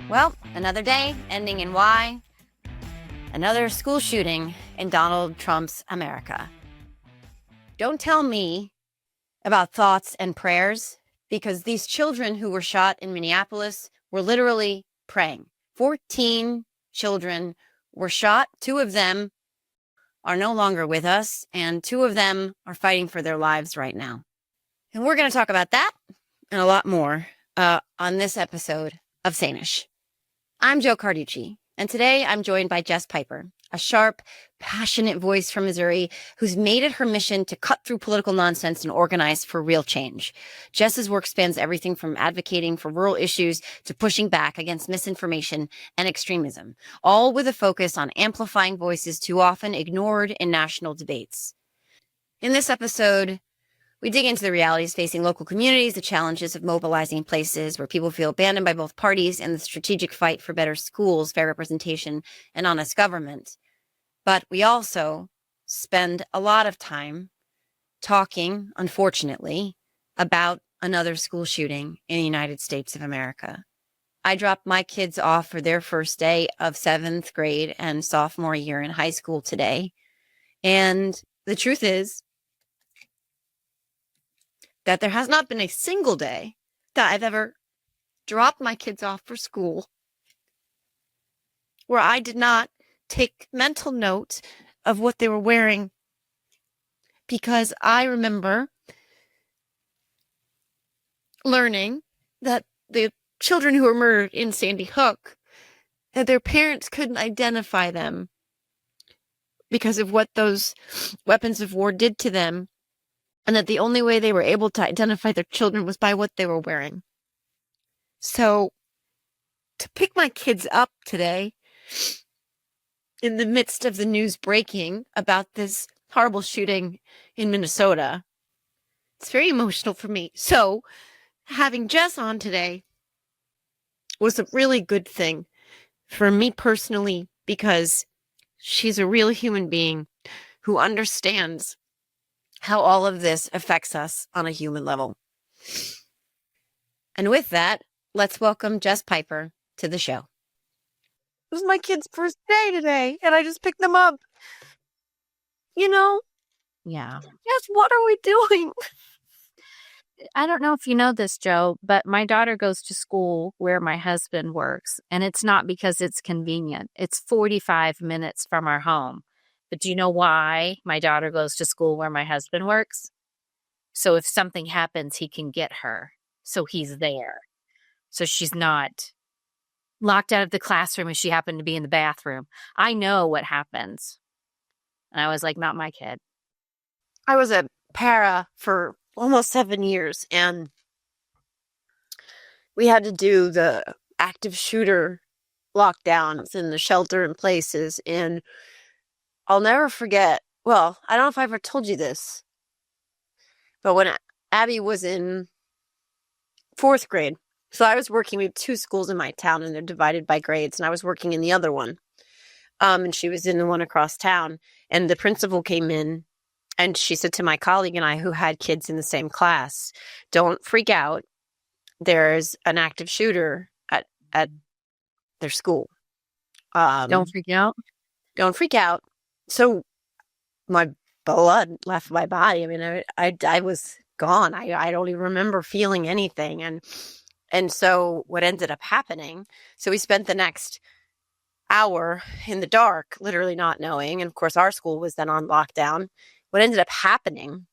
Well, another day ending in Y. Another school shooting in Donald Trump's America. Don't tell me about thoughts and prayers, because these children who were shot in Minneapolis were literally praying. 14 children were shot. 2 of them are no longer with us, and 2 of them are fighting for their lives right now. And we're going to talk about that and a lot more on this episode of Sane-ish. I'm Joe Carducci, and today I'm joined by Jess Piper, a sharp, passionate voice from Missouri who's made it her mission to cut through political nonsense and organize for real change. Jess's work spans everything from advocating for rural issues to pushing back against misinformation and extremism, all with a focus on amplifying voices too often ignored in national debates. In this episode, we dig into the realities facing local communities, the challenges of mobilizing places where people feel abandoned by both parties, and the strategic fight for better schools, fair representation, and honest government. But we also spend a lot of time talking, unfortunately, about another school shooting in the United States of America. I dropped my kids off for their first day of 7th grade and sophomore year in high school today. And the truth is that there has not been a single day that I've ever dropped my kids off for school where I did not take mental note of what they were wearing, because I remember learning that the children who were murdered in Sandy Hook, that their parents couldn't identify them because of what those weapons of war did to them, and that the only way they were able to identify their children was by what they were wearing. So, to pick my kids up today, in the midst of the news breaking about this horrible shooting in Minnesota, it's very emotional for me. So, having Jess on today was a really good thing for me personally, because she's a real human being who understands how all of this affects us on a human level. And with that, let's welcome Jess Piper to the show. It was my kid's first day today, and I just picked them up. You know? Yeah. Jess, what are we doing? I don't know if you know this, Joe, but my daughter goes to school where my husband works, and it's not because it's convenient. It's 45 minutes from our home. But do you know why my daughter goes to school where my husband works? So if something happens, he can get her. So he's there. So she's not locked out of the classroom if she happened to be in the bathroom. I know what happens. And I was like, not my kid. I was a para for almost 7 years, and we had to do the active shooter lockdowns and the shelter in places. And I'll never forget, well, I don't know if I ever told you this, but when Abby was in 4th grade, so I was working, we have 2 schools in my town, and they're divided by grades, and I was working in the other one. And she was in the one across town, and the principal came in, and she said to my colleague and I, who had kids in the same class, don't freak out. There's an active shooter at their school. Don't freak out. Don't freak out. So my blood left my body. I mean, I was gone. I don't even remember feeling anything. And so what ended up happening, so we spent the next hour in the dark, literally not knowing. And of course, our school was then on lockdown. What ended up happening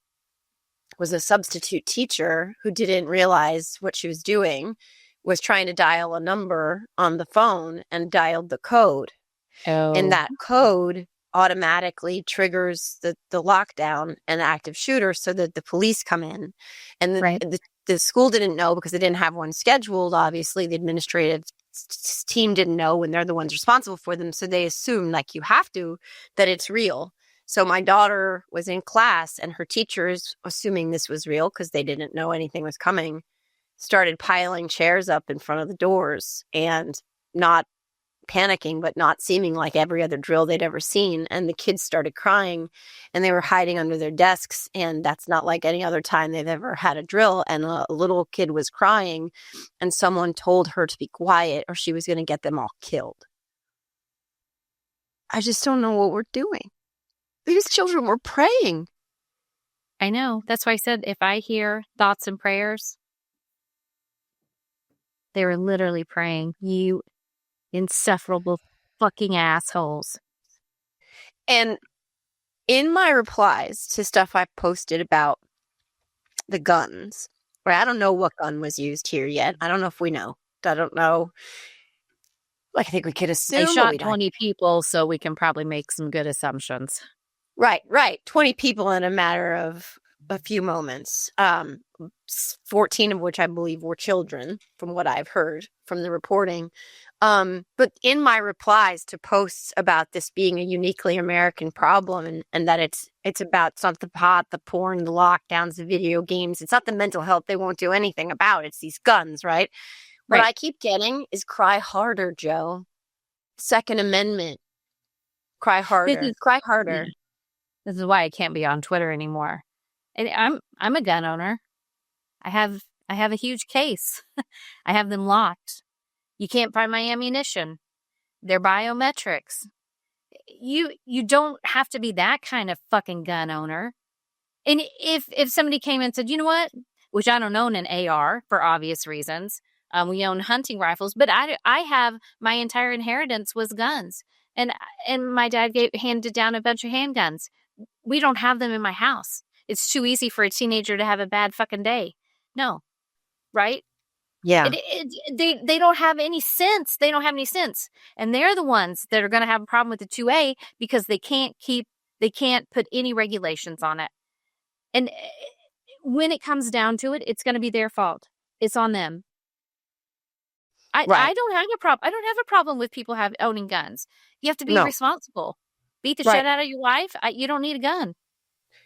was a substitute teacher who didn't realize what she was doing was trying to dial a number on the phone and dialed the code. Oh. And that code automatically triggers the lockdown and the active shooter, so that the police come in. And the school didn't know, because they didn't have one scheduled. Obviously, the administrative team didn't know when they're the ones responsible for them. So they assume, like you have to, that it's real. So my daughter was in class, and her teachers, assuming this was real because they didn't know anything was coming, started piling chairs up in front of the doors and not panicking, but not seeming like every other drill they'd ever seen. And the kids started crying and they were hiding under their desks. And that's not like any other time they've ever had a drill. And a little kid was crying and someone told her to be quiet or she was going to get them all killed. I just don't know what we're doing. These children were praying. I know. That's why I said if I hear thoughts and prayers, they were literally praying, you insufferable fucking assholes. And in my replies to stuff I posted about the guns, right? I don't know what gun was used here yet. I don't know if we know. I don't know. Like, I think we could assume. They shot 20 people, so we can probably make some good assumptions. Right. 20 people in a matter of a few moments. 14 of which I believe were children, from what I've heard from the reporting. But in my replies to posts about this being a uniquely American problem and that it's about it's not the pot, the porn, the lockdowns, the video games. It's not the mental health they won't do anything about. It's these guns, right? What I keep getting is cry harder, Joe. Second Amendment. Cry harder. Cry harder. This is why I can't be on Twitter anymore. And I'm a gun owner. I have a huge case. I have them locked. You can't find my ammunition. They're biometrics. You don't have to be that kind of fucking gun owner. And if somebody came and said, you know what, which I don't own an AR for obvious reasons. We own hunting rifles, but I have my entire inheritance was guns, and my dad handed down a bunch of handguns. We don't have them in my house. It's too easy for a teenager to have a bad fucking day. No, right? Yeah. They don't have any sense. They don't have any sense, and they're the ones that are going to have a problem with the 2A because they can't put any regulations on it. And when it comes down to it, it's going to be their fault. It's on them. I don't have a problem. I don't have a problem with people owning guns. You have to be responsible. Beat the shit out of your wife. You don't need a gun.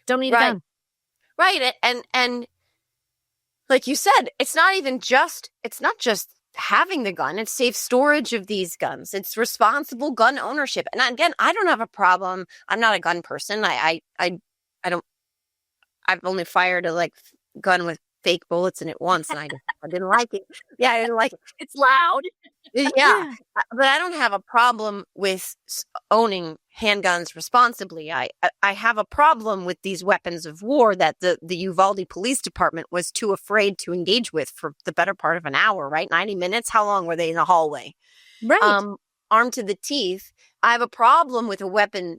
Don't need a gun. Right. And like you said, it's not just having the gun. It's safe storage of these guns. It's responsible gun ownership. And again, I don't have a problem. I'm not a gun person. I don't. I've only fired a gun with fake bullets in it once, and I didn't like it. Yeah, I didn't like it. It's loud. Yeah, but I don't have a problem with owning handguns responsibly. I have a problem with these weapons of war that the Uvalde Police Department was too afraid to engage with for the better part of an hour, right? 90 minutes? How long were they in the hallway? Right. Armed to the teeth. I have a problem with a weapon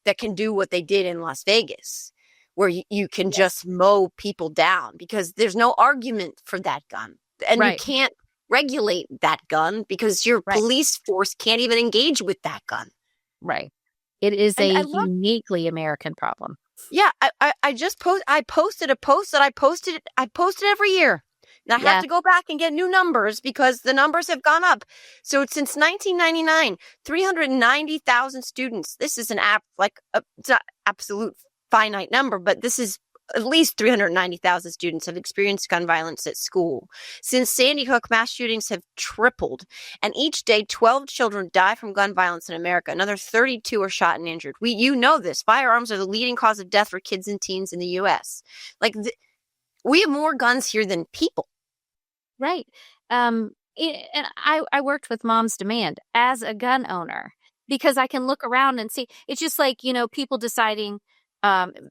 that can do what they did in Las Vegas, where you can just mow people down because there's no argument for that gun. And you can't regulate that gun because your police force can't even engage with that gun. Right. It is uniquely American problem. Yeah. I posted a post that I posted every year. And I have to go back and get new numbers because the numbers have gone up. So since 1999, 390,000 students. This is it's not absolute finite number, but this is at least 390,000 students have experienced gun violence at school. Since Sandy Hook, mass shootings have tripled, and each day 12 children die from gun violence in America. Another 32 are shot and injured. You know this. Firearms are the leading cause of death for kids and teens in the U.S. We have more guns here than people. Right. And I worked with Mom's Demand as a gun owner because I can look around and see. It's just like, people deciding,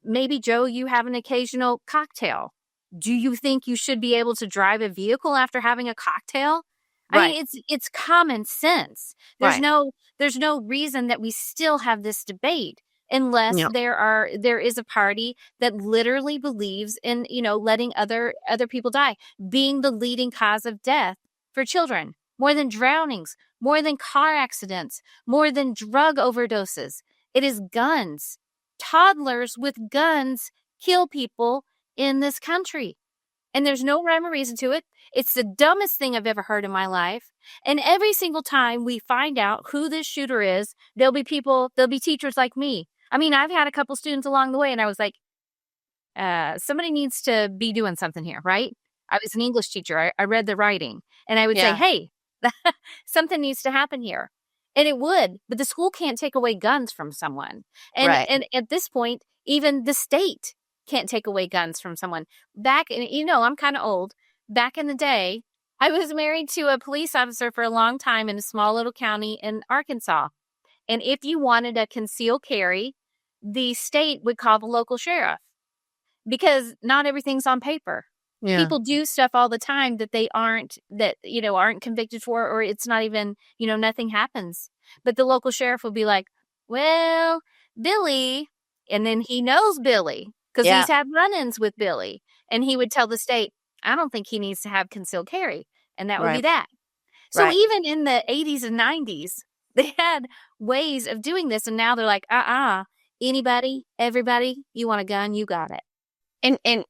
maybe, Joe, you have an occasional cocktail. Do you think you should be able to drive a vehicle after having a cocktail? I mean, it's common sense. There's no reason that we still have this debate unless there is a party that literally believes in, letting other people die, being the leading cause of death for children, more than drownings, more than car accidents, more than drug overdoses. It is guns. Toddlers with guns kill people in this country. And there's no rhyme or reason to it. It's the dumbest thing I've ever heard in my life. And every single time we find out who this shooter is, there'll be teachers like me. I mean, I've had a couple students along the way and I was like, somebody needs to be doing something here, right? I was an English teacher. I read the writing and I would say, hey, something needs to happen here. And it would, but the school can't take away guns from someone. Right. And at this point, even the state can't take away guns from someone. Back in, I'm kind of old. Back in the day, I was married to a police officer for a long time in a small little county in Arkansas. And if you wanted a concealed carry, the state would call the local sheriff because not everything's on paper. Yeah. People do stuff all the time that they aren't convicted for, or it's not even, nothing happens. But the local sheriff will be like, well, Billy, and then he knows Billy because Yeah. he's had run-ins with Billy. And he would tell the state, I don't think he needs to have concealed carry. And that would be Right. that. So Right. even in the 80s and 90s, they had ways of doing this. And now they're like, anybody, everybody, you want a gun, you got it. And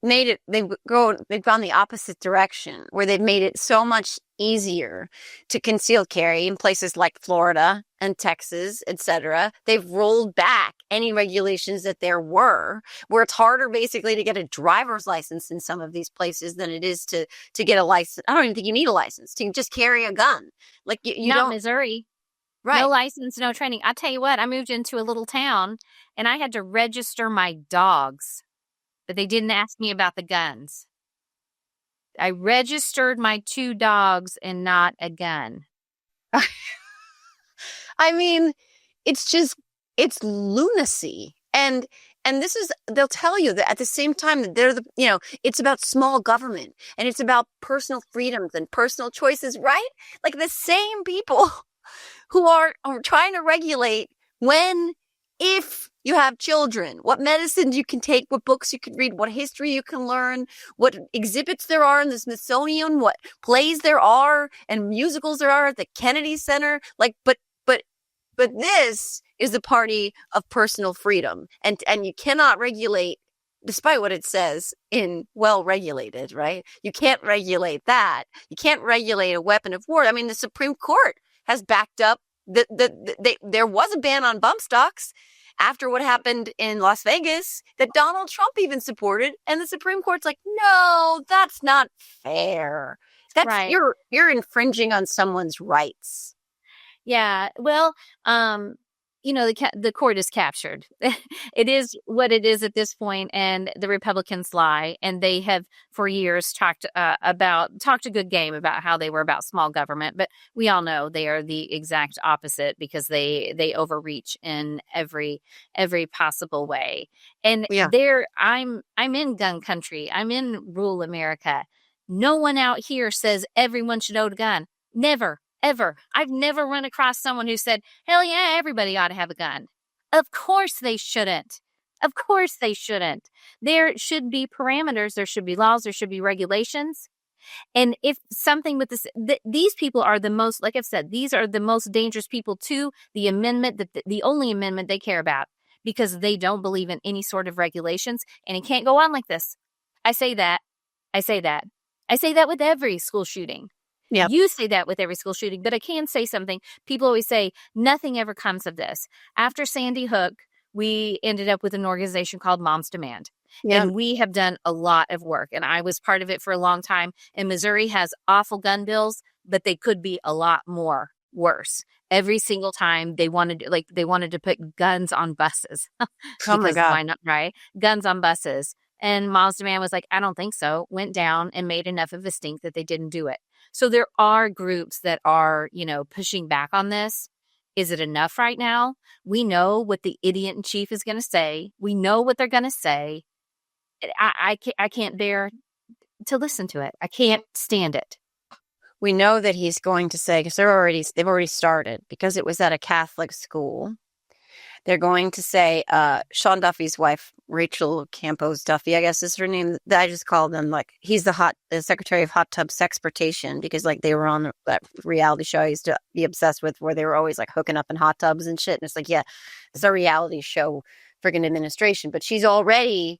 they've gone the opposite direction, where they've made it so much easier to conceal carry in places like Florida and Texas, etc. They've rolled back any regulations that there were, where it's harder basically to get a driver's license in some of these places than it is to get a license. I don't even think you need a license to just carry a gun. Like you Not don't. Missouri. Right. No license, no training. I tell you what, I moved into a little town and I had to register my dogs, but they didn't ask me about the guns. I registered my 2 dogs and not a gun. I mean, it's lunacy. And this is, they'll tell you that at the same time that they're it's about small government and it's about personal freedoms and personal choices, right? Like the same people who are trying to regulate if you have children, what medicines you can take, what books you can read, what history you can learn, what exhibits there are in the Smithsonian, what plays there are and musicals there are at the Kennedy Center. Like, but this is the party of personal freedom, and you cannot regulate, despite what it says in well-regulated, right? You can't regulate that. You can't regulate a weapon of war. I mean, the Supreme Court has backed up there was a ban on bump stocks after what happened in Las Vegas that Donald Trump even supported, and the Supreme Court's like, no, that's not fair. That's Right. You're infringing on someone's rights. Yeah. Well, the court is captured. It is what it is at this point, and the Republicans lie, and they have for years talked a good game about how they were about small government, but we all know they are the exact opposite because they overreach in every possible way. And Yeah. I'm in gun country. I'm in rural America. No one out here says everyone should own a gun. Never. Ever. I've never run across someone who said, hell yeah, everybody ought to have a gun. Of course they shouldn't. Of course they shouldn't. There should be parameters. There should be laws. There should be regulations. And if something with this, these people are the most, like I've said, these are the most dangerous people to the amendment, the only amendment they care about, because they don't believe in any sort of regulations. And it can't go on like this. I say that with every school shooting. Yep. You say that with every school shooting, but I can say something. People always say nothing ever comes of this. After Sandy Hook, we ended up with an organization called Moms Demand. Yep. And we have done a lot of work, and I was part of it for a long time. And Missouri has awful gun bills, but they could be a lot more worse. Every single time they wanted to put guns on buses. Oh my God. Why not, right? Guns on buses. And Moms Demand was like, I don't think so. Went down and made enough of a stink that they didn't do it. So there are groups that are, pushing back on this. Is it enough right now? We know what the idiot in chief is going to say. We know what they're going to say. I can't bear to listen to it. I can't stand it. We know that he's going to say, because they've already started, because it was at a Catholic school. They're going to say, Sean Duffy's wife, Rachel Campos Duffy, I guess is her name. I just called him, like, he's the Secretary of Hot Tub Sexportation, because like they were on that reality show I used to be obsessed with, where they were always like hooking up in hot tubs and shit. And it's like, yeah, it's a reality show friggin' administration. But she's already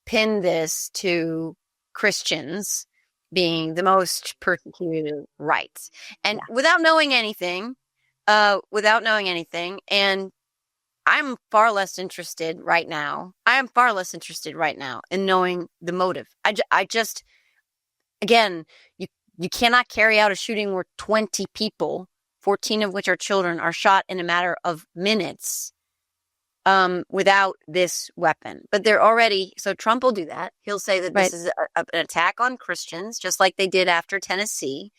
pinned this to Christians being the most persecuted rights. And without knowing anything, and I'm far less interested right now. In knowing the motive. I just, again, you cannot carry out a shooting where 20 people 14 of which are children, are shot in a matter of minutes without this weapon. But they're already, so Trump will do that. He'll say that this is an attack on Christians, just like they did after Tennessee.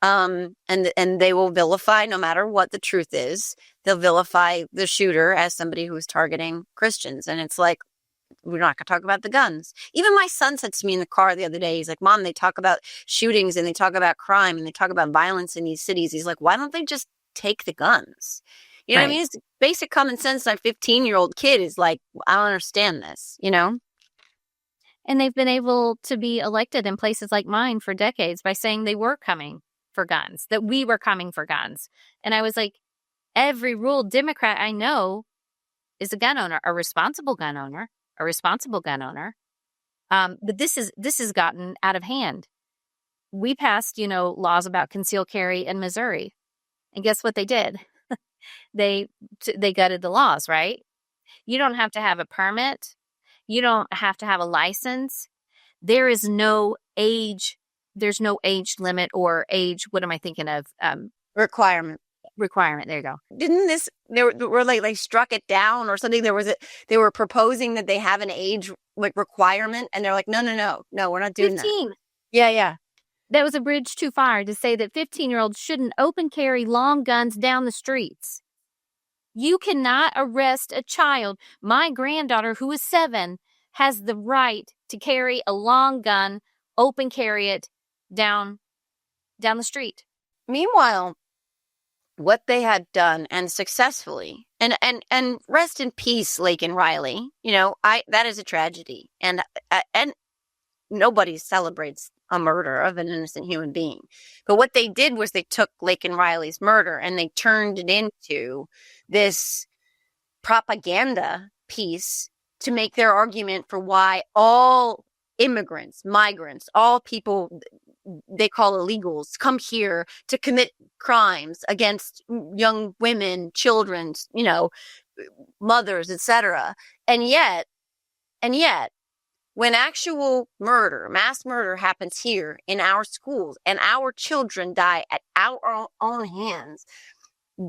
And they will vilify, no matter what the truth is, they'll vilify the shooter as somebody who's targeting Christians. And it's like, we're not going to talk about the guns. Even my son said to me in the car the other day, he's like, Mom, they talk about shootings and they talk about crime and they talk about violence in these cities. He's like, why don't they just take the guns? You know what I mean? It's basic common sense. My 15-year-old kid is like, I don't understand this, you know? And they've been able to be elected in places like mine for decades by saying they were coming for guns, that we were coming for guns. And I was like, every ruled Democrat I know is a gun owner, a responsible gun owner. But this has gotten out of hand. We passed, laws about concealed carry in Missouri. And guess what they did? They gutted the laws, right? You don't have to have a permit. You don't have to have a license. There is no age. There's no age limit or age. What am I thinking of? Requirement. There you go. Didn't this, they were like struck it down or something? They were proposing that they have an age like requirement, and they're like, no, we're not doing 15. that. Yeah. That was a bridge too far to say that 15-year-olds shouldn't open carry long guns down the streets. You cannot arrest a child. My granddaughter, who is 7, has the right to carry a long gun, open carry it down the street. Meanwhile, what they had done, and successfully, and rest in peace, Lake and Riley. That is a tragedy, and nobody celebrates a murder of an innocent human being. But what they did was they took Lake and Riley's murder and they turned it into this propaganda piece to make their argument for why all immigrants, migrants, all people they call illegals come here to commit crimes against young women, children, mothers, etc. And yet, when actual murder, mass murder happens here in our schools and our children die at our own hands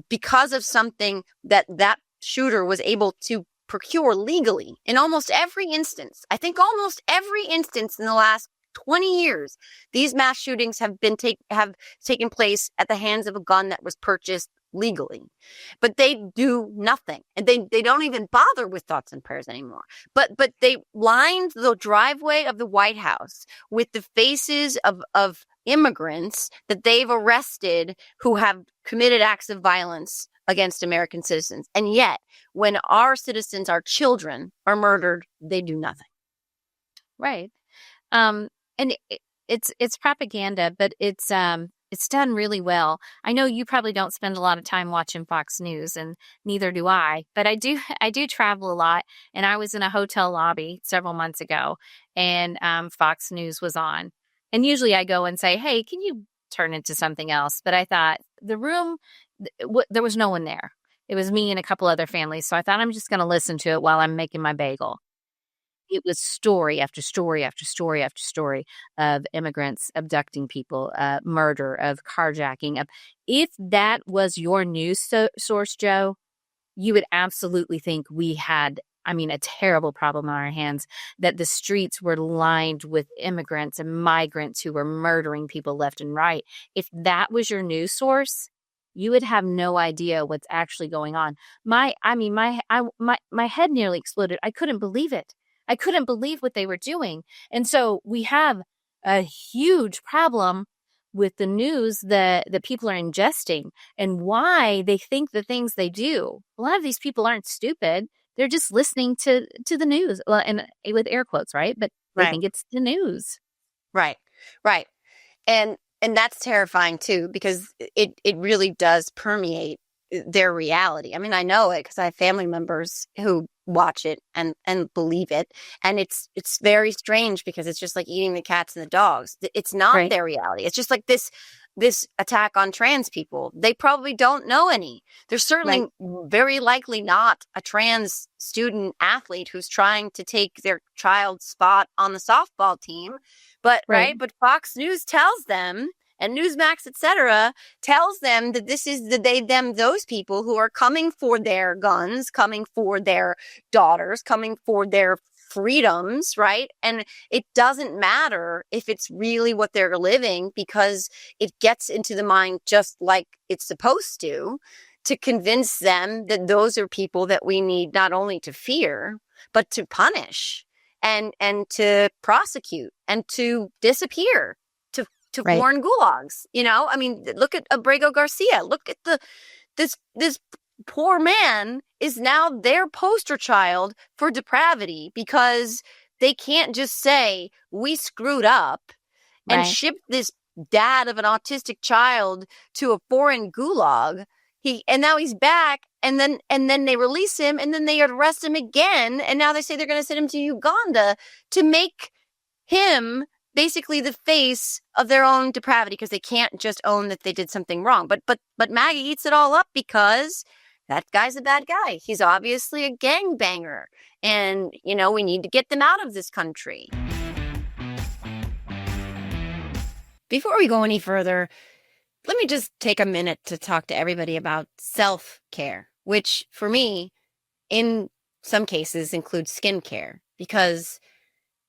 because of something that shooter was able to procure legally in almost every instance. I think almost every instance in the last 20 years, these mass shootings have taken place at the hands of a gun that was purchased legally. But they do nothing. And they don't even bother with thoughts and prayers anymore. But they lined the driveway of the White House with the faces of immigrants that they've arrested who have committed acts of violence against American citizens. And yet, when our citizens, our children, are murdered, they do nothing. Right. And it's propaganda, but it's done really well. I know you probably don't spend a lot of time watching Fox News, and neither do I, but I do travel a lot. And I was in a hotel lobby several months ago, and Fox News was on. And usually I go and say, hey, can you turn it to something else? But I thought the room, there was no one there. It was me and a couple other families. So I thought I'm just going to listen to it while I'm making my bagel. It was story after story after story after story of immigrants abducting people, murder, of carjacking. If that was your news source, Joe, you would absolutely think we had, a terrible problem on our hands, that the streets were lined with immigrants and migrants who were murdering people left and right. If that was your news source, you would have no idea what's actually going on. My head nearly exploded. I couldn't believe it. I couldn't believe what they were doing. And so we have a huge problem with the news that people are ingesting and why they think the things they do. A lot of these people aren't stupid. They're just listening to the news, well, and with air quotes, right? But they think it's the news. Right. And that's terrifying too, because it really does permeate their reality. I know it because I have family members who watch it and believe it. And it's very strange because it's just like eating the cats and the dogs. It's not their reality. It's just like this attack on trans people. They probably don't know any. There's certainly very likely not a trans student athlete who's trying to take their child's spot on the softball team. But but Fox News tells them, and Newsmax, etc., tells them that this is the they, them, those people who are coming for their guns, coming for their daughters, coming for their freedoms, right? And it doesn't matter if it's really what they're living, because it gets into the mind just like it's supposed to convince them that those are people that we need not only to fear, but to punish and to prosecute and to disappear, to Right. warn gulags. I mean, look at Abrego Garcia. Look at this poor man is now their poster child for depravity, because they can't just say we screwed up and Right. ship this dad of an autistic child to a foreign gulag. And now he's back, and then they release him, and then they arrest him again, and now they say they're going to send him to Uganda to make him basically the face of their own depravity, because they can't just own that they did something wrong. But Maggie eats it all up because that guy's a bad guy. He's obviously a gangbanger, and we need to get them out of this country. Before we go any further, let me just take a minute to talk to everybody about self-care, which for me, in some cases, includes skincare, because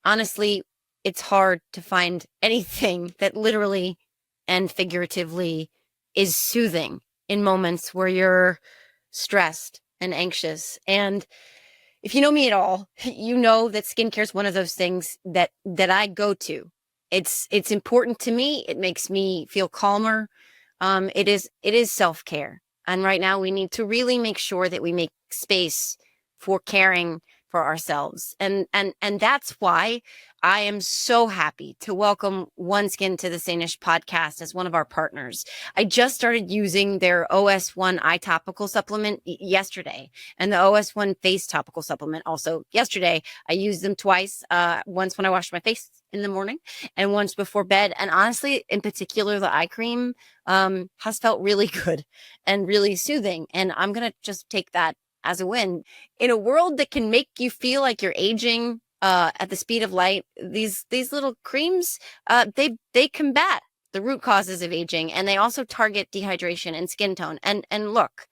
honestly, it's hard to find anything that literally and figuratively is soothing in moments where you're stressed and anxious. And if you know me at all, you know that skincare is one of those things that I go to. It's important to me. It makes me feel calmer. It is self-care. And right now we need to really make sure that we make space for caring for ourselves. And that's why I am so happy to welcome OneSkin to the Sane-ish podcast as one of our partners. I just started using their OS1 eye topical supplement yesterday, and the OS1 face topical supplement also yesterday. I used them twice, once when I washed my face in the morning and once before bed. And honestly, in particular, the eye cream has felt really good and really soothing. And I'm going to just take that as a win. In a world that can make you feel like you're aging at the speed of light, these little creams, they combat the root causes of aging, and they also target dehydration and skin tone. And look,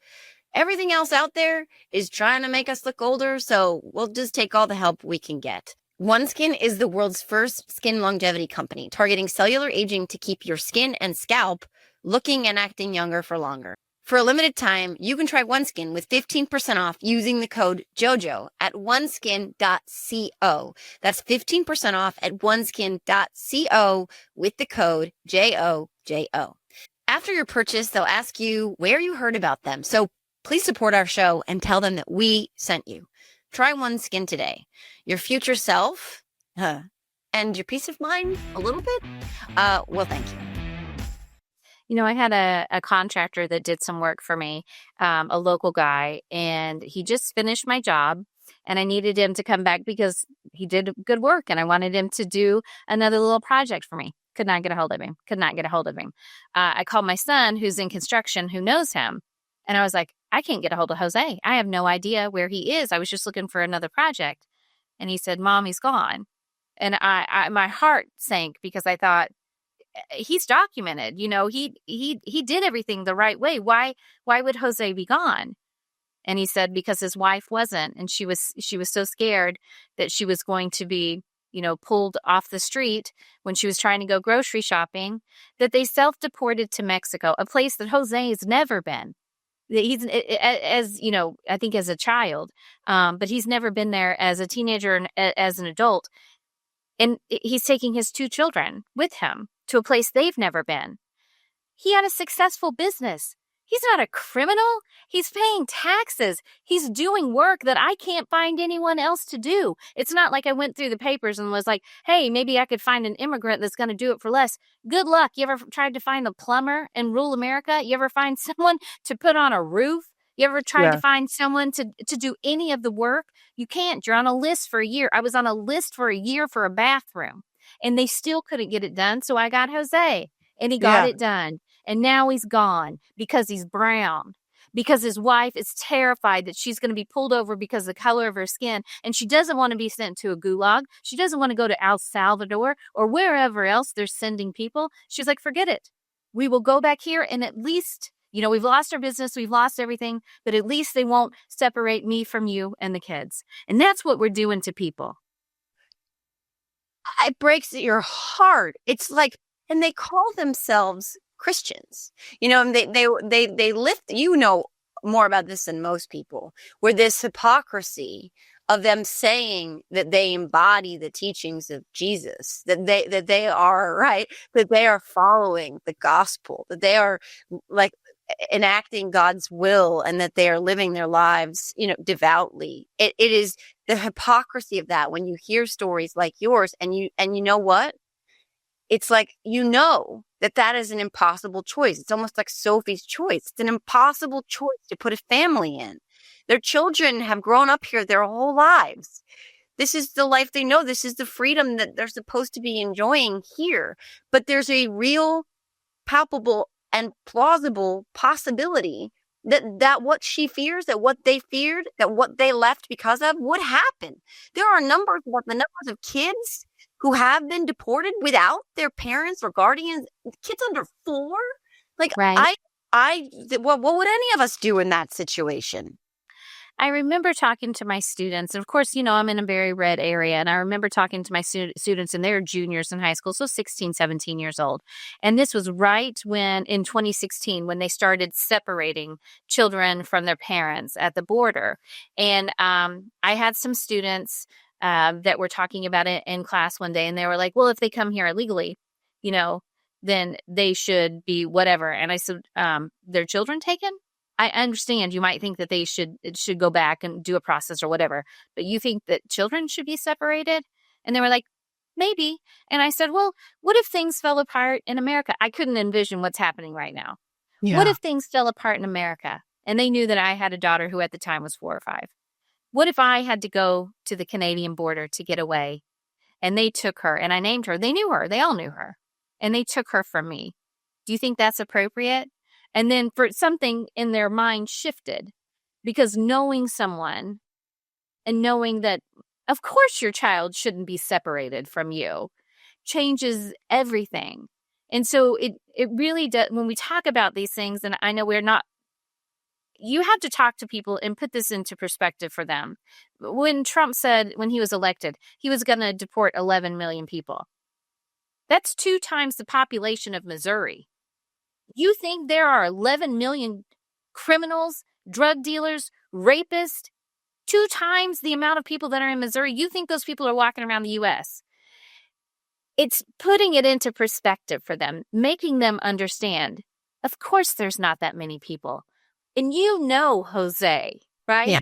everything else out there is trying to make us look older, so we'll just take all the help we can get. OneSkin is the world's first skin longevity company, targeting cellular aging to keep your skin and scalp looking and acting younger for longer. For a limited time, you can try OneSkin with 15% off using the code JOJO at oneskin.co. That's 15% off at oneskin.co with the code JOJO. After your purchase, they'll ask you where you heard about them. So please support our show and tell them that we sent you. Try OneSkin today. Your future self, and your peace of mind a little bit, well, thank you. I had a contractor that did some work for me, a local guy, and he just finished my job, and I needed him to come back because he did good work, and I wanted him to do another little project for me. Could not get a hold of him. I called my son, who's in construction, who knows him, and I was like, I can't get a hold of Jose. I have no idea where he is. I was just looking for another project. And he said, Mom, he's gone. And I my heart sank, because I thought, he's documented, he did everything the right way. Why would Jose be gone? And he said, because his wife wasn't, and she was so scared that she was going to be, pulled off the street when she was trying to go grocery shopping, that they self-deported to Mexico, a place that Jose has never been. He's, as I think as a child, but he's never been there as a teenager and as an adult. And he's taking his 2 children with him to a place they've never been. He had a successful business. He's not a criminal. He's paying taxes. He's doing work that I can't find anyone else to do. It's not like I went through the papers and was like, hey, maybe I could find an immigrant that's going to do it for less. Good luck. You ever tried to find a plumber in rural America? You ever find someone to put on a roof? You ever tried to find someone to do any of the work? You can't. You're on a list for a year. I was on a list for a year for a bathroom, and they still couldn't get it done. So I got Jose, and he got it done. And now he's gone because he's brown, because his wife is terrified that she's going to be pulled over because of the color of her skin. And she doesn't want to be sent to a gulag. She doesn't want to go to El Salvador or wherever else they're sending people. She's like, forget it. We will go back here and at least, we've lost our business, we've lost everything, but at least they won't separate me from you and the kids. And that's what we're doing to people. It breaks your heart. It's like, and they call themselves Christians, and they lift, more about this than most people, where this hypocrisy of them saying that they embody the teachings of Jesus, that they are right, that they are following the gospel, that they are like enacting God's will, and that they are living their lives, devoutly. It is the hypocrisy of that when you hear stories like yours, and you know what? It's like, that is an impossible choice. It's almost like Sophie's choice. It's an impossible choice to put a family in. Their children have grown up here their whole lives. This is the life they know. This is the freedom that they're supposed to be enjoying here. But there's a real, palpable, and plausible possibility that what she fears, that what they feared, that what they left because of would happen. There are the numbers of kids who have been deported without their parents or guardians, kids under 4. Like, right. What would any of us do in that situation? I remember talking to my students, and of course, I'm in a very red area, and I remember talking to my students, and they're juniors in high school, so 16, 17 years old. And this was right in 2016, when they started separating children from their parents at the border. And I had some students that were talking about it in class one day, and they were like, well, if they come here illegally, then they should be whatever. And I said, their children taken? I understand you might think that they should go back and do a process or whatever, but you think that children should be separated? And they were like, maybe. And I said, well, what if things fell apart in America? I couldn't envision what's happening right now. Yeah. What if things fell apart in America? And they knew that I had a daughter who at the time was 4 or 5. What if I had to go to the Canadian border to get away, and they took her, and I named her? They knew her. They all knew her. And they took her from me. Do you think that's appropriate? And then for something in their mind shifted, because knowing someone and knowing that, of course, your child shouldn't be separated from you changes everything. And so it really does. When we talk about these things, and I know you have to talk to people and put this into perspective for them. When Trump said, when he was elected, he was going to deport 11 million people. That's 2 times the population of Missouri. You think there are 11 million criminals, drug dealers, rapists, 2 times the amount of people that are in Missouri? You think those people are walking around the U.S.? It's putting it into perspective for them, making them understand, of course there's not that many people. And Jose, right? Yeah.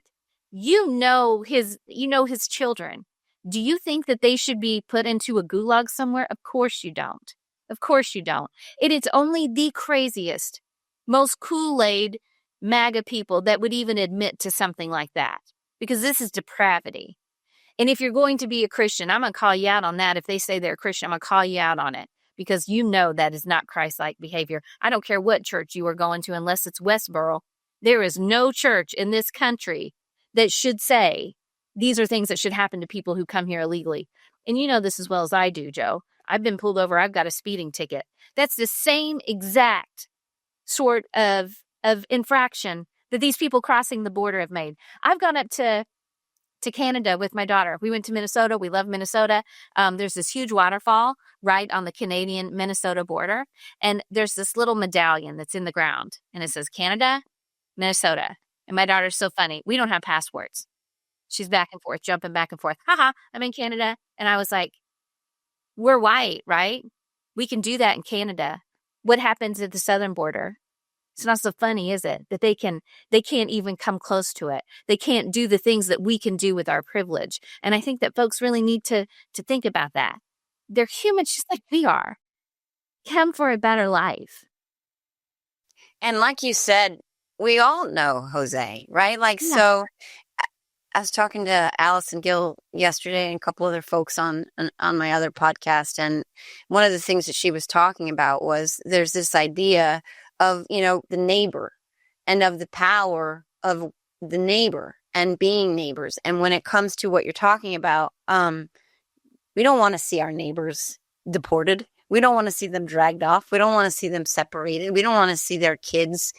You know his children. Do you think that they should be put into a gulag somewhere? Of course you don't. Of course you don't. It is only the craziest, most Kool-Aid MAGA people that would even admit to something like that, because this is depravity. And if you're going to be a Christian, I'm going to call you out on that. If they say they're a Christian, I'm going to call you out on it, because that is not Christ-like behavior. I don't care what church you are going to, unless it's Westboro. There is no church in this country that should say these are things that should happen to people who come here illegally. And you know this as well as I do, Joe. I've been pulled over. I've got a speeding ticket. That's the same exact sort of infraction that these people crossing the border have made. I've gone up to Canada with my daughter. We went to Minnesota. We love Minnesota. There's this huge waterfall right on the Canadian-Minnesota border. And there's this little medallion that's in the ground. And it says Canada, Minnesota. And my daughter's so funny. We don't have passports. She's back and forth, jumping back and forth. Haha, I'm in Canada. And I was like, we're white, right? We can do that in Canada. What happens at the southern border? It's not so funny, is it? That they can't even come close to it. They can't do the things that we can do with our privilege. And I think that folks really need to think about that. They're humans just like we are. Come for a better life. And like you said, we all know Jose, right? Like, yeah. So I was talking to Allison Gill yesterday and a couple other folks on my other podcast. And one of the things that she was talking about was there's this idea of, the neighbor and of the power of the neighbor and being neighbors. And when it comes to what you're talking about, we don't want to see our neighbors deported. We don't want to see them dragged off. We don't want to see them separated. We don't want to see their kids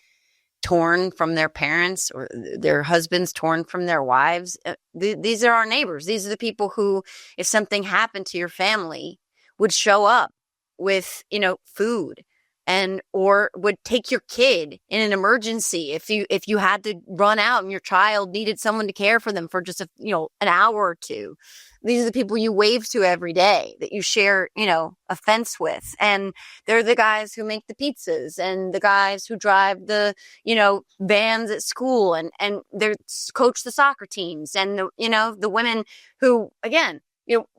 torn from their parents or their husbands torn from their wives. These are our neighbors. These are the people who, if something happened to your family, would show up with, food and or would take your kid in an emergency if you had to run out and your child needed someone to care for them for just an hour or two. These are the people you wave to every day, that you share, a fence with. And they're the guys who make the pizzas and the guys who drive the, vans at school and they coach the soccer teams and the women who, again,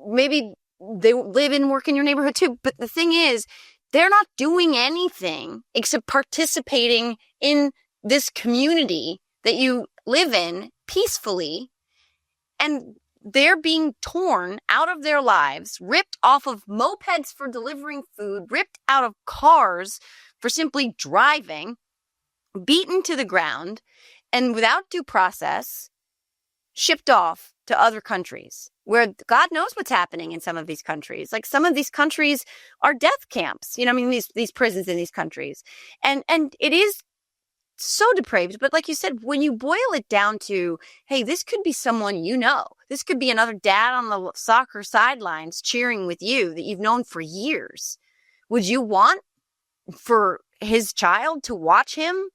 maybe they live and work in your neighborhood too. But the thing is, they're not doing anything except participating in this community that you live in peacefully. And they're being torn out of their lives, ripped off of mopeds for delivering food, ripped out of cars for simply driving, beaten to the ground, and without due process, shipped off to other countries where God knows what's happening in some of these countries. Like, some of these countries are death camps, these prisons in these countries. And it is so depraved. But like you said, when you boil it down to, hey, this could be someone this could be another dad on the soccer sidelines cheering with you that you've known for years. Would you want for his child to watch him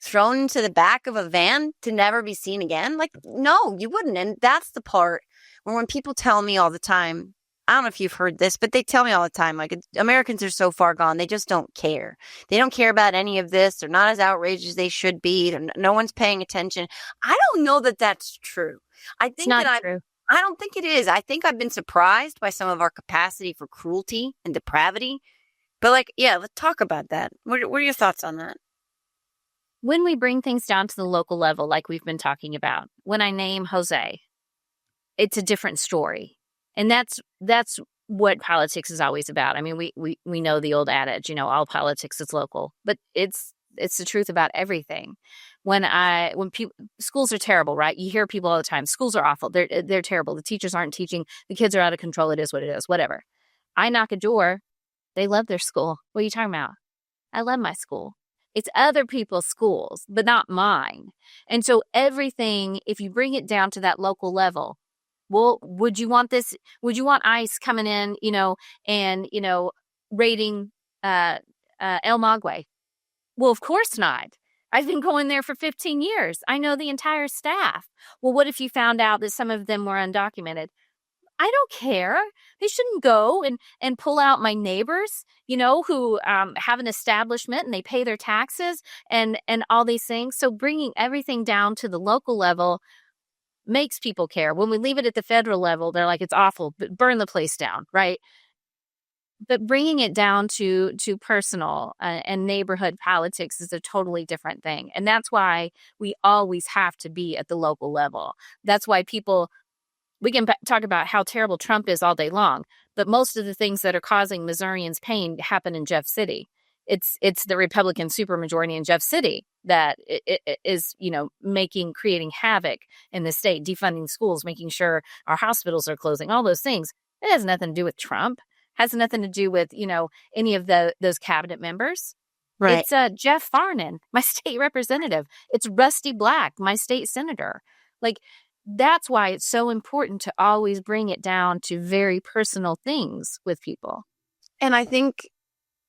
thrown into the back of a van to never be seen again? Like, no, you wouldn't. And that's the part where when people tell me all the time, I don't know if you've heard this, but they tell me all the time, like, Americans are so far gone. They just don't care. They don't care about any of this. They're not as outraged as they should be. No one's paying attention. I don't know that that's true. I think true. I don't think it is. I think I've been surprised by some of our capacity for cruelty and depravity. But let's talk about that. What are your thoughts on that? When we bring things down to the local level, like we've been talking about, when I name Jose, it's a different story. And that's what politics is always about. I mean, we know the old adage, all politics is local, but it's the truth about everything. When people, schools are terrible, right? You hear people all the time, schools are awful. They're terrible. The teachers aren't teaching. The kids are out of control. It is what it is, whatever. I knock a door. They love their school. What are you talking about? I love my school. It's other people's schools, but not mine. And so everything, if you bring it down to that local level, well, would you want this? Would you want ICE coming in, and, raiding El Magwe? Well, of course not. I've been going there for 15 years. I know the entire staff. Well, what if you found out that some of them were undocumented? I don't care. They shouldn't go and pull out my neighbors, who have an establishment and they pay their taxes and all these things. So bringing everything down to the local level makes people care. When we leave it at the federal level, they're like, it's awful, but burn the place down, right? But bringing it down to personal and neighborhood politics is a totally different thing. And that's why we always have to be at the local level. That's why we can talk about how terrible Trump is all day long, but most of the things that are causing Missourians pain happen in Jeff City. It's the Republican supermajority in Jeff City that is, creating havoc in the state, defunding schools, making sure our hospitals are closing, all those things. It has nothing to do with Trump. Has nothing to do with, any of those cabinet members. Right. It's Jeff Farnan, my state representative. It's Rusty Black, my state senator. Like, that's why it's so important to always bring it down to very personal things with people. And I think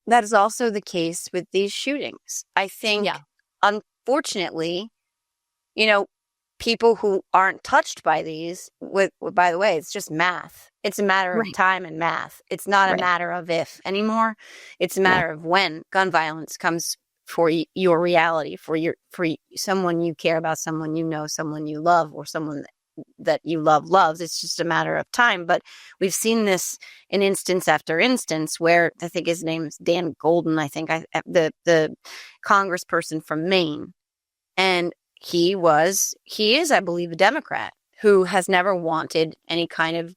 that is also the case with these shootings. I think, unfortunately, people who aren't touched by these, by the way, it's just math. It's a matter of time and math. It's not a matter of if anymore. It's a matter of when gun violence comes for your reality, for someone you care about, someone you know, someone you love, or someone that you loves. It's just a matter of time. But we've seen this in instance after instance where, I think his name is Dan Golden, the congressperson from Maine. And he is, I believe, a Democrat who has never wanted any kind of,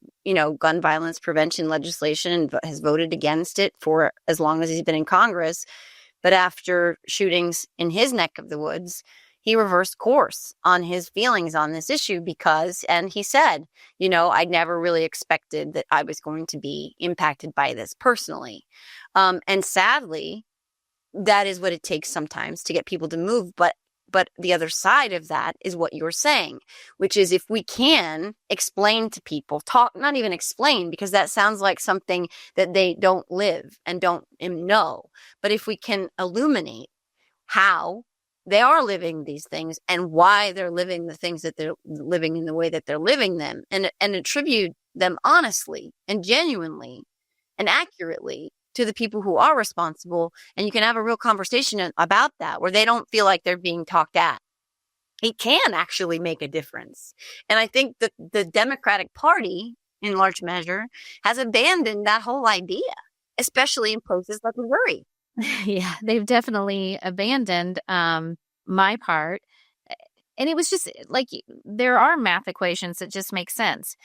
gun violence prevention legislation and has voted against it for as long as he's been in Congress. But after shootings in his neck of the woods, he reversed course on his feelings on this issue and he said, I never really expected that I was going to be impacted by this personally. And sadly, that is what it takes sometimes to get people to move. But the other side of that is what you're saying, which is if we can explain to people, not even explain, because that sounds like something that they don't live and don't know. But if we can illuminate how they are living these things and why they're living the things that they're living in the way that they're living them, and attribute them honestly and genuinely and accurately to the people who are responsible, and you can have a real conversation about that where they don't feel like they're being talked at, it can actually make a difference. And I think that the Democratic Party, in large measure, has abandoned that whole idea, especially in places like Missouri. Yeah, they've definitely abandoned my part. And it was just like, there are math equations that just make sense.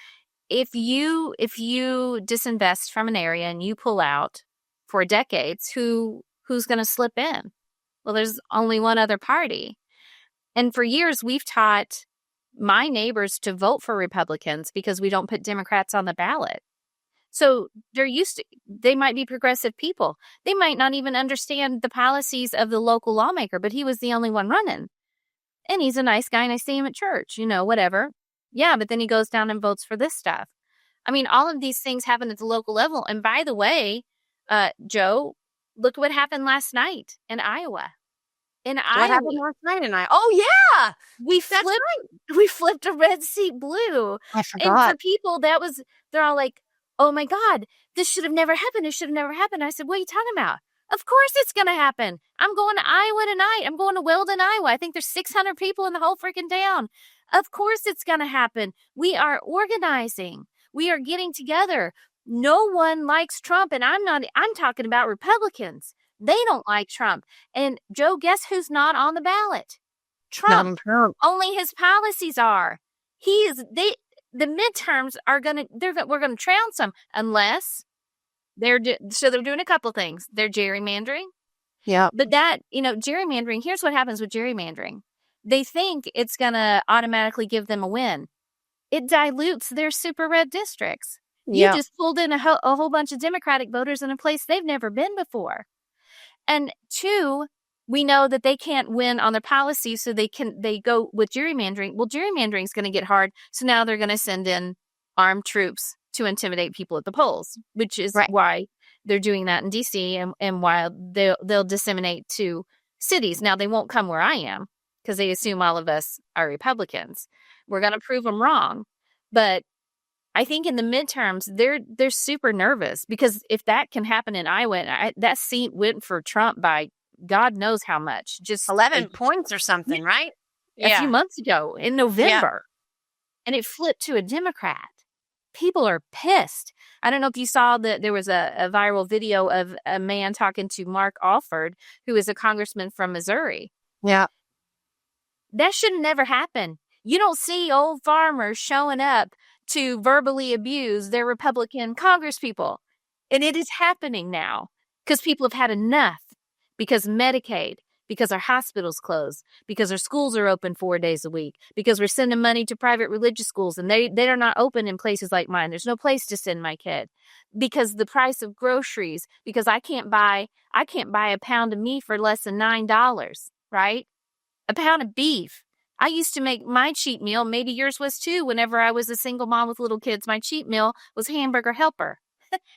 If you disinvest from an area and you pull out for decades, who's going to slip in? Well, there's only one other party. And for years, we've taught my neighbors to vote for Republicans because we don't put Democrats on the ballot. So they might be progressive people. They might not even understand the policies of the local lawmaker, but he was the only one running. And he's a nice guy and I see him at church, whatever. Yeah, but then he goes down and votes for this stuff. I mean, all of these things happen at the local level. And by the way, Joe, look what happened last night in Iowa. What happened last night in Iowa? Oh, yeah. We flipped a red seat blue. I forgot. And for people, they're all like, oh my God, this should have never happened. It should have never happened. I said, what are you talking about? Of course it's going to happen. I'm going to Iowa tonight. I'm going to Weldon, Iowa. I think there's 600 people in the whole freaking town. Of course it's going to happen. We are organizing. We are getting together. No one likes Trump, and I'm talking about Republicans. They don't like Trump. And Joe, guess who's not on the ballot? Trump. Only his policies are. The midterms we're going to trounce them unless they're doing a couple things. They're gerrymandering. Yeah. But gerrymandering, here's what happens with gerrymandering. They think it's going to automatically give them a win. It dilutes their super red districts. You just pulled in a whole bunch of Democratic voters in a place they've never been before. And two, we know that they can't win on their policies, so they go with gerrymandering. Well, gerrymandering is going to get hard. So now they're going to send in armed troops to intimidate people at the polls, which is why they're doing that in D.C. and why they'll disseminate to cities. Now, they won't come where I am because they assume all of us are Republicans. We're going to prove them wrong. But I think in the midterms, they're super nervous because if that can happen in Iowa, that seat went for Trump by God knows how much. Just 11 points or something, right? A few months ago in November. And it flipped to a Democrat. People are pissed. I don't know if you saw that there was a viral video of a man talking to Mark Alford, who is a congressman from Missouri. Yeah. That should never happen. You don't see old farmers showing up to verbally abuse their Republican congresspeople. And it is happening now because people have had enough, because Medicaid, because our hospitals closed, because our schools are open 4 days a week, because we're sending money to private religious schools and they are not open in places like mine. There's no place to send my kid, because the price of groceries, because I can't buy a pound of meat for less than $9, right? A pound of beef. I used to make my cheat meal, maybe yours was too, whenever I was a single mom with little kids. My cheat meal was hamburger helper.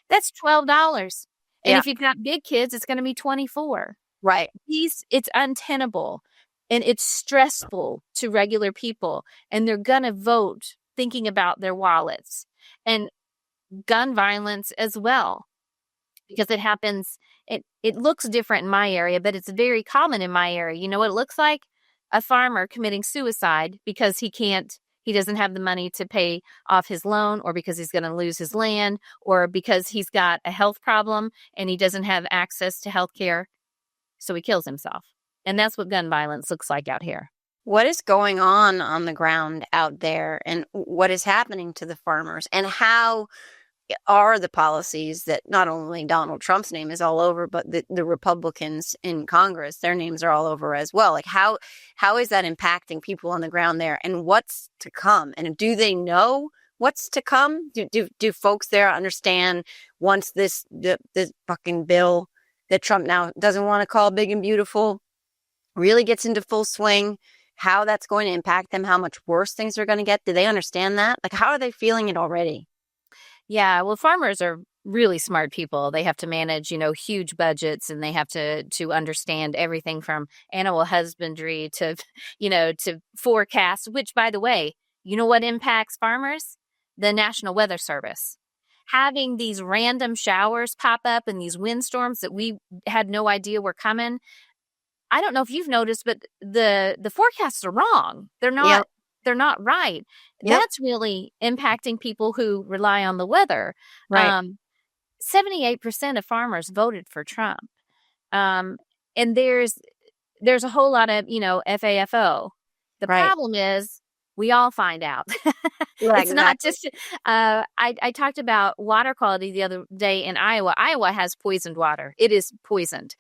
That's $12. And if you've got big kids, it's going to be $24. Right. It's untenable and it's stressful to regular people, and they're going to vote thinking about their wallets. And gun violence as well, because it happens. It looks different in my area, but it's very common in my area. You know what it looks like? A farmer committing suicide because he doesn't have the money to pay off his loan, or because he's going to lose his land, or because he's got a health problem and he doesn't have access to health care. So he kills himself. And that's what gun violence looks like out here. What is going on the ground out there, and what is happening to the farmers, and how are the policies that not only Donald Trump's name is all over, but the Republicans in Congress, their names are all over as well. Like how is that impacting people on the ground there, and what's to come? And do they know what's to come? Do folks there understand once this fucking bill that Trump now doesn't want to call big and beautiful really gets into full swing, how that's going to impact them, how much worse things are going to get? Do they understand that? Like, how are they feeling it already? Yeah, well, farmers are really smart people. They have to manage, huge budgets, and they have to understand everything from animal husbandry to, to forecasts, which, by the way, you know what impacts farmers? The National Weather Service. Having these random showers pop up and these windstorms that we had no idea were coming. I don't know if you've noticed, but the forecasts are wrong. They're not. Yep. They're not right. Yep. That's really impacting people who rely on the weather. Right. 78% of farmers voted for Trump. And there's a whole lot of, FAFO. The Right. problem is we all find out. Yeah, It's not just, I talked about water quality the other day in Iowa. Iowa has poisoned water. It is poisoned.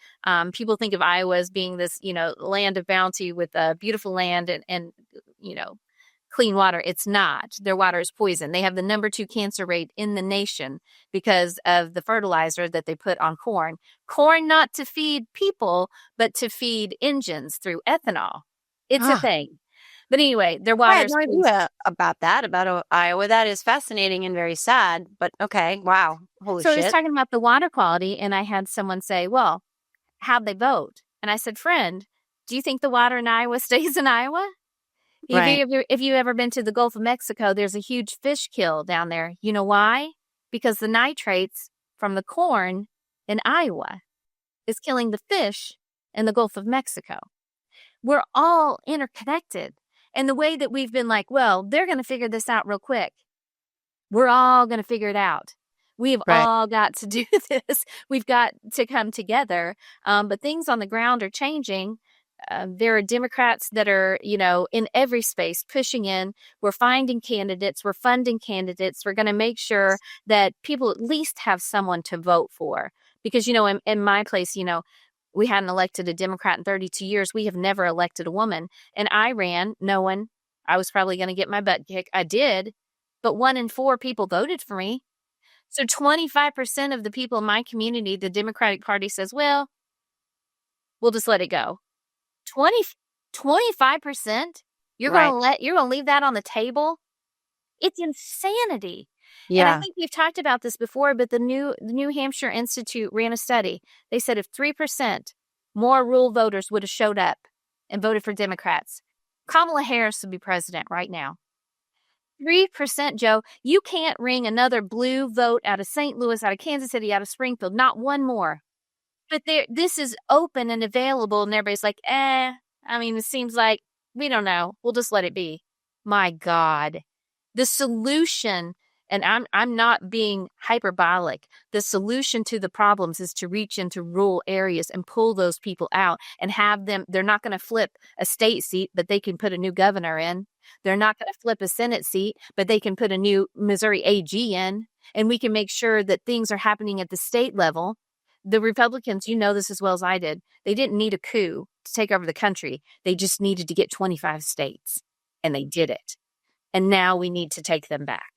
People think of Iowa as being this, land of bounty with beautiful land and clean water. It's not. Their water is poison. They have the number 2 cancer rate in the nation because of the fertilizer that they put on corn. Corn not to feed people, but to feed engines through ethanol. It's a thing. But anyway, their water I had is no idea about that, about Iowa. That is fascinating and very sad, but okay. Wow. Holy So I shit. was talking about the water quality, and I had someone say, well, how'd they vote? And I said, friend, do you think the water in Iowa stays in Iowa? Right. If you've ever been to the Gulf of Mexico, there's a huge fish kill down there. You know why? Because the nitrates from the corn in Iowa is killing the fish in the Gulf of Mexico. We're all interconnected. And the way that we've been like, well, they're going to figure this out real quick. We're all going to figure it out. We've all got to do this. We've got to come together. But things on the ground are changing. There are Democrats that are, in every space pushing in. We're finding candidates. We're funding candidates. We're going to make sure that people at least have someone to vote for. Because, in my place, we hadn't elected a Democrat in 32 years. We have never elected a woman. And I ran knowing I was probably going to get my butt kicked. I did. But 1 in 4 people voted for me. So 25% of the people in my community, the Democratic Party says, well, we'll just let it go. 25%? You're going to leave that on the table? It's insanity. Yeah. And I think we've talked about this before, but the New Hampshire Institute ran a study. They said if 3% more rural voters would have showed up and voted for Democrats, Kamala Harris would be president right now. 3%, Joe. You can't wring another blue vote out of St. Louis, out of Kansas City, out of Springfield. Not one more. But this is open and available, and everybody's like, it seems like, we don't know. We'll just let it be. My God. The solution, and I'm not being hyperbolic, the solution to the problems is to reach into rural areas and pull those people out and have them, they're not going to flip a state seat, but they can put a new governor in. They're not going to flip a Senate seat, but they can put a new Missouri AG in, and we can make sure that things are happening at the state level. The Republicans, you know this as well as I did, they didn't need a coup to take over the country. They just needed to get 25 states, and they did it. And now we need to take them back.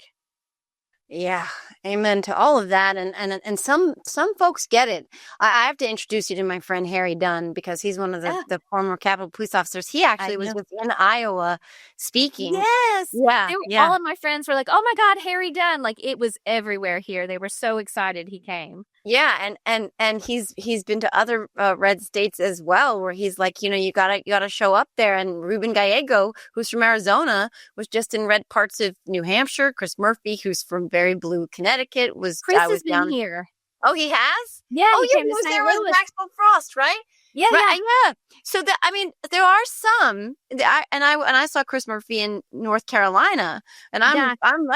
Yeah, amen to all of that. And some folks get it. I have to introduce you to my friend Harry Dunn, because he's one of the former Capitol police officers. He actually was within Iowa speaking. Yes. Yeah. All of my friends were like, oh my God, Harry Dunn. Like, it was everywhere here. They were so excited he came. Yeah, and he's been to other red states as well, where he's like, you gotta show up there. And Ruben Gallego, who's from Arizona, was just in red parts of New Hampshire. Chris Murphy, who's from very blue Connecticut, Chris was has been down here. Oh, he has? Yeah. Oh, he yeah, came he to was St. there Louis. with Maxwell Frost, right? Yeah, yeah. So there are some, I saw Chris Murphy in North Carolina, and I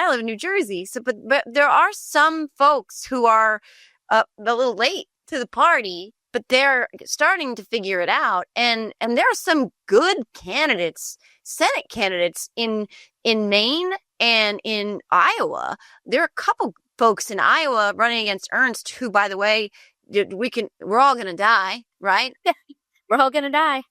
live in New Jersey. So, but there are some folks who are a little late to the party, but they're starting to figure it out. And there are some good candidates, Senate candidates in Maine and in Iowa. There are a couple folks in Iowa running against Ernst, who, by the way, we're all going to die, right? We're all going to die.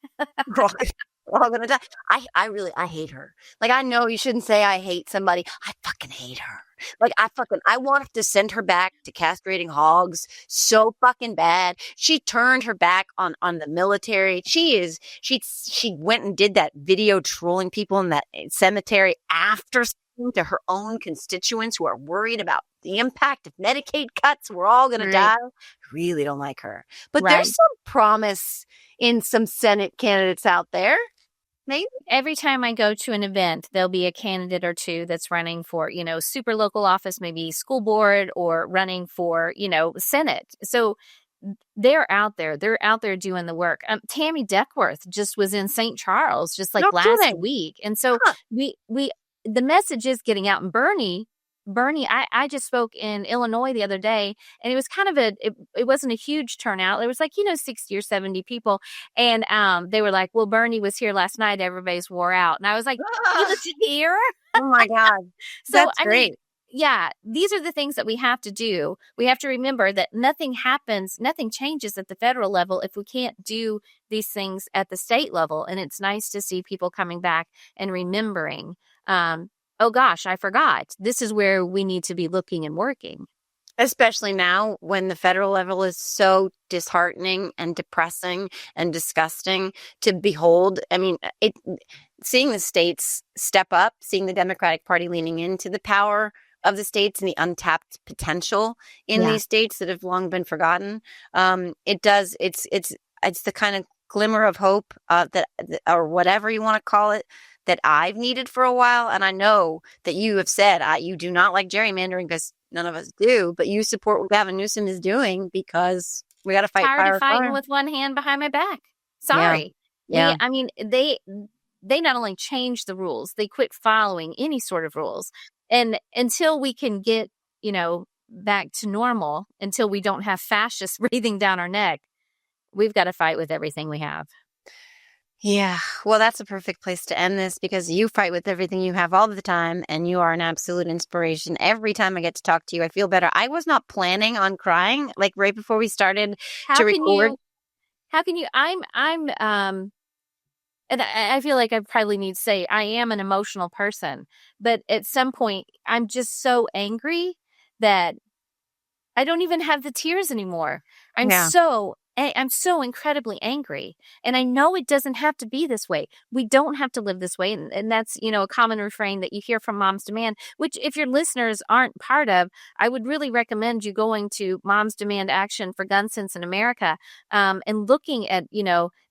We're all gonna die. I hate her. Like, I know you shouldn't say I hate somebody. I fucking hate her. Like, I want to send her back to castrating hogs so fucking bad. She turned her back on the military. She went and did that video trolling people in that cemetery after to her own constituents who are worried about the impact of Medicaid cuts. We're all gonna die. Really don't like her. But there's some promise in some Senate candidates out there. Maybe. Every time I go to an event, there'll be a candidate or two that's running for, super local office, maybe school board, or running for, Senate. So they're out there. They're out there doing the work. Tammy Duckworth just was in St. Charles just like last week. And so the message is getting out. And Bernie, I just spoke in Illinois the other day, and it was kind of it wasn't a huge turnout. There was 60 or 70 people. And they were like, well, Bernie was here last night. Everybody's wore out. And I was like, he was here? Oh my God. That's great. Yeah, these are the things that we have to do. We have to remember that nothing changes at the federal level if we can't do these things at the state level. And it's nice to see people coming back and remembering, oh gosh, I forgot. This is where we need to be looking and working. Especially now when the federal level is so disheartening and depressing and disgusting to behold. I mean, seeing the states step up, seeing the Democratic Party leaning into the power of the states and the untapped potential in these states that have long been forgotten. It's the kind of glimmer of hope that or whatever you want to call it, that I've needed for a while. And I know that you have said you do not like gerrymandering, because none of us do, but you support what Gavin Newsom is doing because we got to fight fire. Tired of fighting with one hand behind my back. Sorry. Yeah. They not only changed the rules, they quit following any sort of rules. And until we can get, back to normal, until we don't have fascists breathing down our neck, we've got to fight with everything we have. Yeah, well, that's a perfect place to end this, because you fight with everything you have all the time, and you are an absolute inspiration. Every time I get to talk to you, I feel better. I was not planning on crying, right before we started to record. How can you? And I feel like I probably need to say I am an emotional person, but at some point I'm just so angry that I don't even have the tears anymore. I'm so incredibly angry. And I know it doesn't have to be this way. We don't have to live this way. And that's, a common refrain that you hear from Moms Demand, which if your listeners aren't part of, I would really recommend you going to Moms Demand Action for Gun Sense in America and looking at,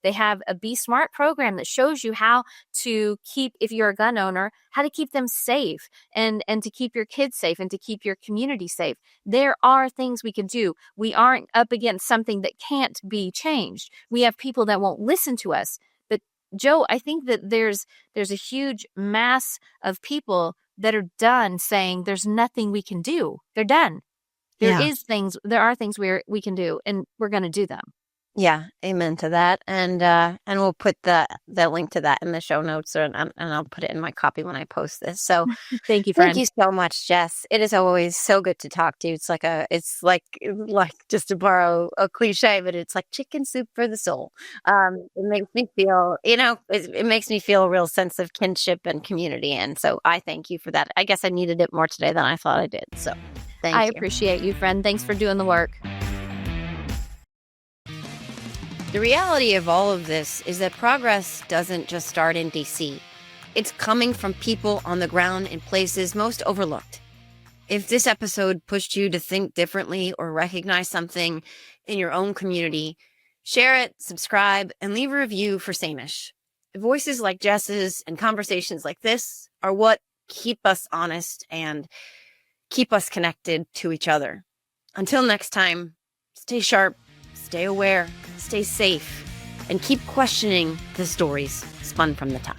they have a Be Smart program that shows you how to keep, if you're a gun owner, how to keep them safe and to keep your kids safe and to keep your community safe. There are things we can do. We aren't up against something that can't be changed. We have people that won't listen to us. But Joe, I think that there's a huge mass of people that are done saying there's nothing we can do. They're done. There are things we can do, and we're going to do them. Yeah, amen to that. And we'll put the link to that in the show notes, and I'll put it in my copy when I post this. So thank you, friend. Thank you so much, Jess. It is always so good to talk to you. It's like just to borrow a cliche, but it's like chicken soup for the soul. It makes me feel, it makes me feel a real sense of kinship and community. And so I thank you for that. I guess I needed it more today than I thought I did. So thank you. I appreciate you, friend. Thanks for doing the work. The reality of all of this is that progress doesn't just start in DC. It's coming from people on the ground in places most overlooked. If this episode pushed you to think differently or recognize something in your own community, share it, subscribe, and leave a review for Sane-ish. Voices like Jess's and conversations like this are what keep us honest and keep us connected to each other. Until next time, stay sharp, stay aware, stay safe, and keep questioning the stories spun from the top.